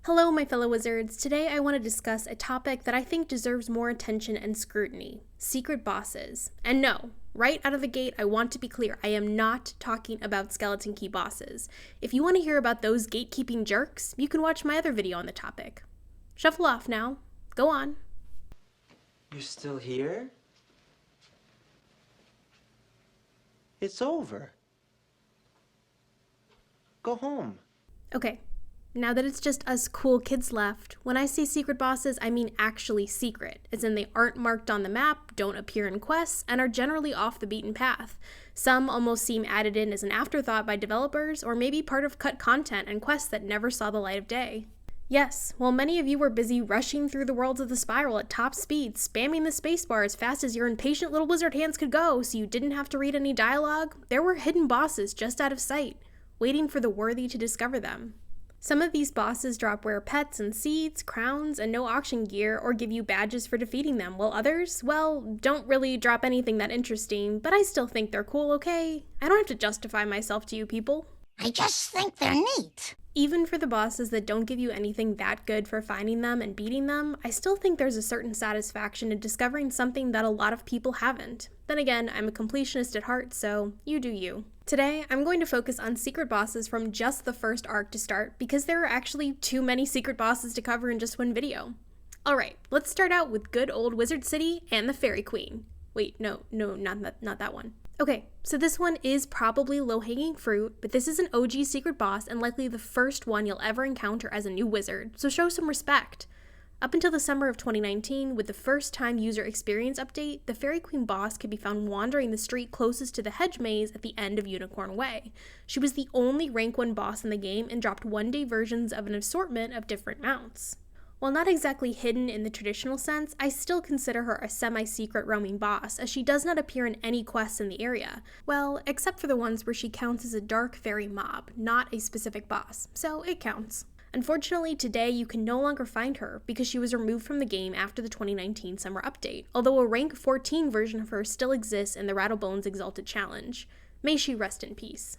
Hello my fellow wizards, today I want to discuss a topic that I think deserves more attention and scrutiny, secret bosses. And no, right out of the gate I want to be clear, I am not talking about skeleton key bosses. If you want to hear about those gatekeeping jerks, you can watch my other video on the topic. Shuffle off now, go on. You're still here? It's over. Go home. Okay. Now that it's just us cool kids left, when I say secret bosses, I mean actually secret, as in they aren't marked on the map, don't appear in quests, and are generally off the beaten path. Some almost seem added in as an afterthought by developers, or maybe part of cut content and quests that never saw the light of day. Yes, while many of you were busy rushing through the worlds of the spiral at top speed, spamming the spacebar as fast as your impatient little wizard hands could go so you didn't have to read any dialogue, there were hidden bosses just out of sight, waiting for the worthy to discover them. Some of these bosses drop rare pets and seeds, crowns, and no auction gear, or give you badges for defeating them, while others, well, don't really drop anything that interesting, but I still think they're cool, okay? I don't have to justify myself to you people. I just think they're neat. Even for the bosses that don't give you anything that good for finding them and beating them, I still think there's a certain satisfaction in discovering something that a lot of people haven't. Then again, I'm a completionist at heart, so you do you. Today, I'm going to focus on secret bosses from just the first arc to start, because there are actually too many secret bosses to cover in just one video. Alright, let's start out with good old Wizard City and the Fairy Queen. Wait, no, not that one. Okay, so this one is probably low-hanging fruit, but this is an OG secret boss and likely the first one you'll ever encounter as a new wizard, so show some respect. Up until the summer of 2019, with the first-time user experience update, the Fairy Queen boss could be found wandering the street closest to the hedge maze at the end of Unicorn Way. She was the only rank 1 boss in the game and dropped one-day versions of an assortment of different mounts. While not exactly hidden in the traditional sense, I still consider her a semi-secret roaming boss, as she does not appear in any quests in the area. Well, except for the ones where she counts as a dark fairy mob, not a specific boss, so it counts. Unfortunately, today you can no longer find her because she was removed from the game after the 2019 summer update, although a rank 14 version of her still exists in the Rattlebones Exalted Challenge. May she rest in peace.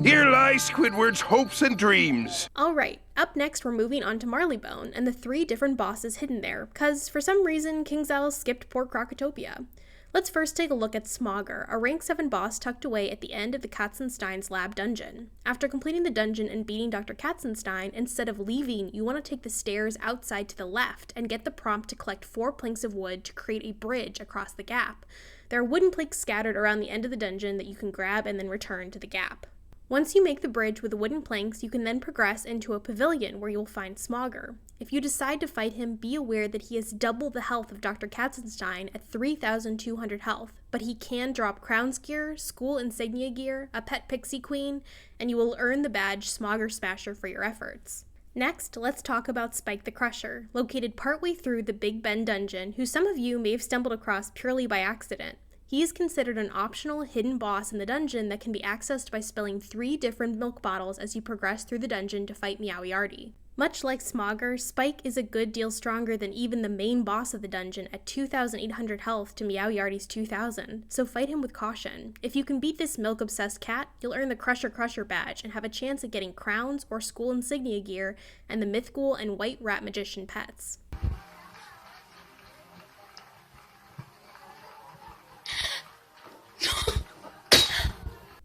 Here lie Squidward's hopes and dreams. Alright, up next we're moving on to Marleybone and the 3 different bosses hidden there, cause for some reason KingZell skipped poor Krokotopia. Let's first take a look at Smogger, a rank 7 boss tucked away at the end of the Katzenstein's lab dungeon. After completing the dungeon and beating Dr. Katzenstein, instead of leaving, you want to take the stairs outside to the left and get the prompt to collect 4 planks of wood to create a bridge across the gap. There are wooden planks scattered around the end of the dungeon that you can grab and then return to the gap. Once you make the bridge with the wooden planks, you can then progress into a pavilion where you'll find Smogger. If you decide to fight him, be aware that he has double the health of Dr. Katzenstein at 3,200 health, but he can drop Crown's gear, school insignia gear, a pet pixie queen, and you will earn the badge Smogger Smasher for your efforts. Next, let's talk about Spike the Crusher, located partway through the Big Ben dungeon, who some of you may have stumbled across purely by accident. He is considered an optional hidden boss in the dungeon that can be accessed by spilling 3 different milk bottles as you progress through the dungeon to fight Meowiarty. Much like Smogger, Spike is a good deal stronger than even the main boss of the dungeon at 2,800 health to Meowiarty's 2,000, so fight him with caution. If you can beat this milk-obsessed cat, you'll earn the Crusher badge and have a chance at getting crowns or school insignia gear and the Mythghoul and White Rat Magician pets.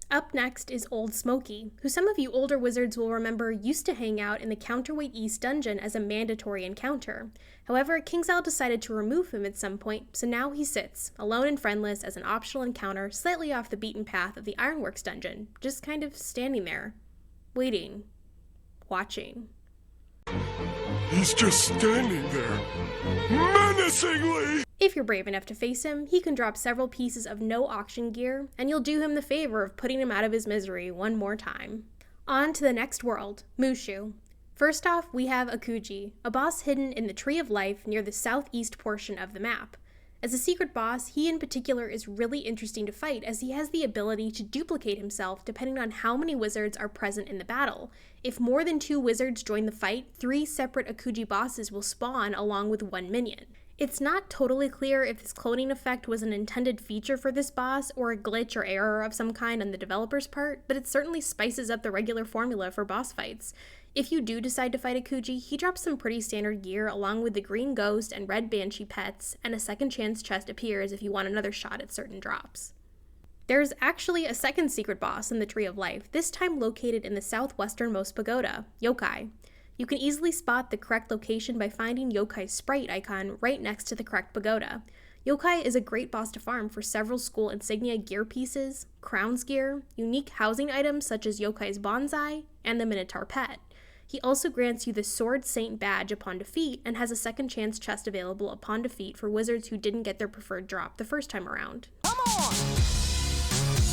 Up next is Old Smoky, who some of you older wizards will remember used to hang out in the Counterweight East dungeon as a mandatory encounter. However, KingZell decided to remove him at some point, so now he sits, alone and friendless, as an optional encounter slightly off the beaten path of the Ironworks dungeon, just kind of standing there, waiting, watching. He's just standing there, menacingly! If you're brave enough to face him, he can drop several pieces of no auction gear, and you'll do him the favor of putting him out of his misery one more time. On to the next world, Mooshu. First off, we have Akuji, a boss hidden in the Tree of Life near the southeast portion of the map. As a secret boss, he in particular is really interesting to fight as he has the ability to duplicate himself depending on how many wizards are present in the battle. If more than 2 wizards join the fight, 3 separate Akuji bosses will spawn along with 1 minion. It's not totally clear if this cloning effect was an intended feature for this boss or a glitch or error of some kind on the developer's part, but it certainly spices up the regular formula for boss fights. If you do decide to fight a Kuji, he drops some pretty standard gear along with the green ghost and red banshee pets, and a second chance chest appears if you want another shot at certain drops. There's actually a second secret boss in the Tree of Life, this time located in the southwesternmost pagoda, Yokai. You can easily spot the correct location by finding Yokai's sprite icon right next to the correct pagoda. Yokai is a great boss to farm for several school insignia gear pieces, crowns gear, unique housing items such as Yokai's bonsai, and the Minotaur pet. He also grants you the Sword Saint badge upon defeat and has a second chance chest available upon defeat for wizards who didn't get their preferred drop the first time around. Come on!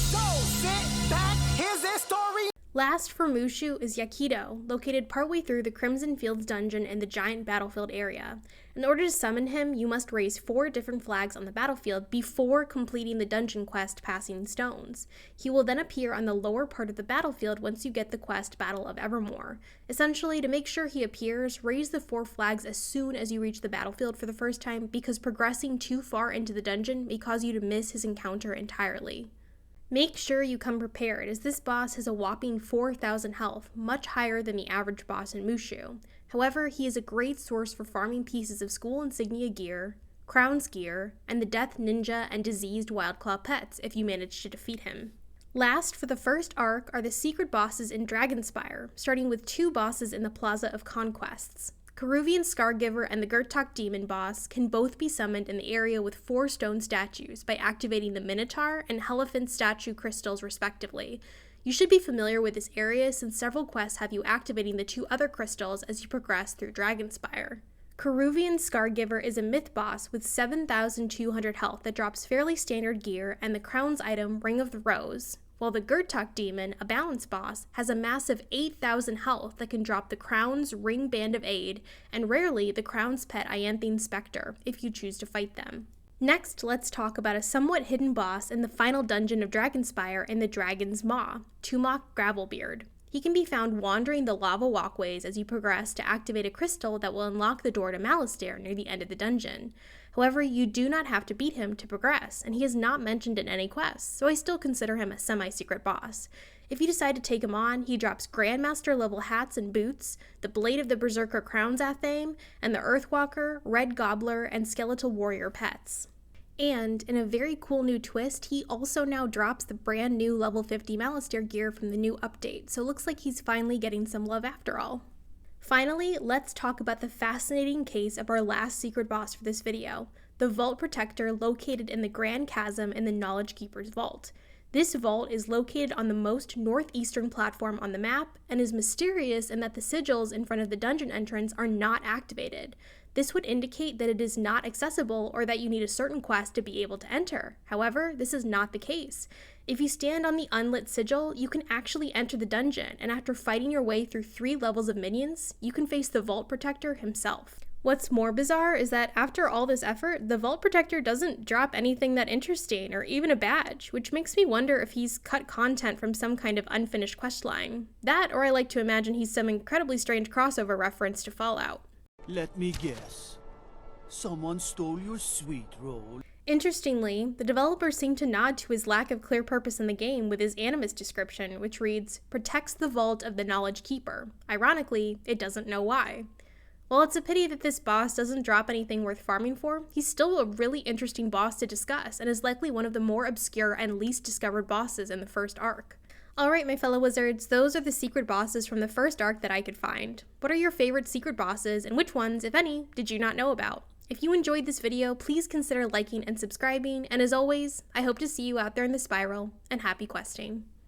So sit back, here's their story. Last for Mooshu is Yakido, located partway through the Crimson Fields dungeon in the giant battlefield area. In order to summon him, you must raise 4 different flags on the battlefield before completing the dungeon quest Passing Stones. He will then appear on the lower part of the battlefield once you get the quest Battle of Evermore. Essentially, to make sure he appears, raise the 4 flags as soon as you reach the battlefield for the first time, because progressing too far into the dungeon may cause you to miss his encounter entirely. Make sure you come prepared, as this boss has a whopping 4,000 health, much higher than the average boss in Mooshu. However, he is a great source for farming pieces of school insignia gear, crowns gear, and the death ninja and diseased wildclaw pets if you manage to defeat him. Last for the first arc are the secret bosses in Dragonspyre, starting with 2 bosses in the Plaza of Conquests. Keruvian Scargiver and the Gurtok Demon boss can both be summoned in the area with 4 stone statues by activating the Minotaur and Elephant statue crystals respectively. You should be familiar with this area since several quests have you activating the 2 other crystals as you progress through Dragonspyre. Keruvian Scargiver is a myth boss with 7,200 health that drops fairly standard gear and the crown's item Ring of the Rose, while the Gurtok Demon, a balance boss, has a massive 8,000 health that can drop the Crown's Ring Band of Aid, and rarely the Crown's pet Ianthine Spectre, if you choose to fight them. Next, let's talk about a somewhat hidden boss in the final dungeon of Dragonspyre in the Dragon's Maw, Tumok Gravelbeard. He can be found wandering the lava walkways as you progress to activate a crystal that will unlock the door to Malastare near the end of the dungeon. However, you do not have to beat him to progress, and he is not mentioned in any quests, so I still consider him a semi-secret boss. If you decide to take him on, he drops Grandmaster level hats and boots, the Blade of the Berserker Crown's Athame, and the Earthwalker, Red Gobbler, and Skeletal Warrior pets. And, in a very cool new twist, he also now drops the brand new level 50 Malastare gear from the new update, so it looks like he's finally getting some love after all. Finally, let's talk about the fascinating case of our last secret boss for this video, the Vault Protector located in the Grand Chasm in the Knowledge Keeper's Vault. This vault is located on the most northeastern platform on the map, and is mysterious in that the sigils in front of the dungeon entrance are not activated. This would indicate that it is not accessible or that you need a certain quest to be able to enter. However, this is not the case. If you stand on the unlit sigil, you can actually enter the dungeon, and after fighting your way through 3 levels of minions, you can face the Vault Protector himself. What's more bizarre is that after all this effort, the Vault Protector doesn't drop anything that interesting or even a badge, which makes me wonder if he's cut content from some kind of unfinished questline. That, or I like to imagine he's some incredibly strange crossover reference to Fallout. Let me guess. Someone stole your sweet roll. Interestingly, the developers seem to nod to his lack of clear purpose in the game with his animus description, which reads, "Protects the vault of the Knowledge Keeper." Ironically, it doesn't know why. While it's a pity that this boss doesn't drop anything worth farming for, he's still a really interesting boss to discuss and is likely one of the more obscure and least discovered bosses in the first arc. Alright, my fellow wizards, those are the secret bosses from the first arc that I could find. What are your favorite secret bosses, and which ones, if any, did you not know about? If you enjoyed this video, please consider liking and subscribing, and as always, I hope to see you out there in the spiral, and happy questing.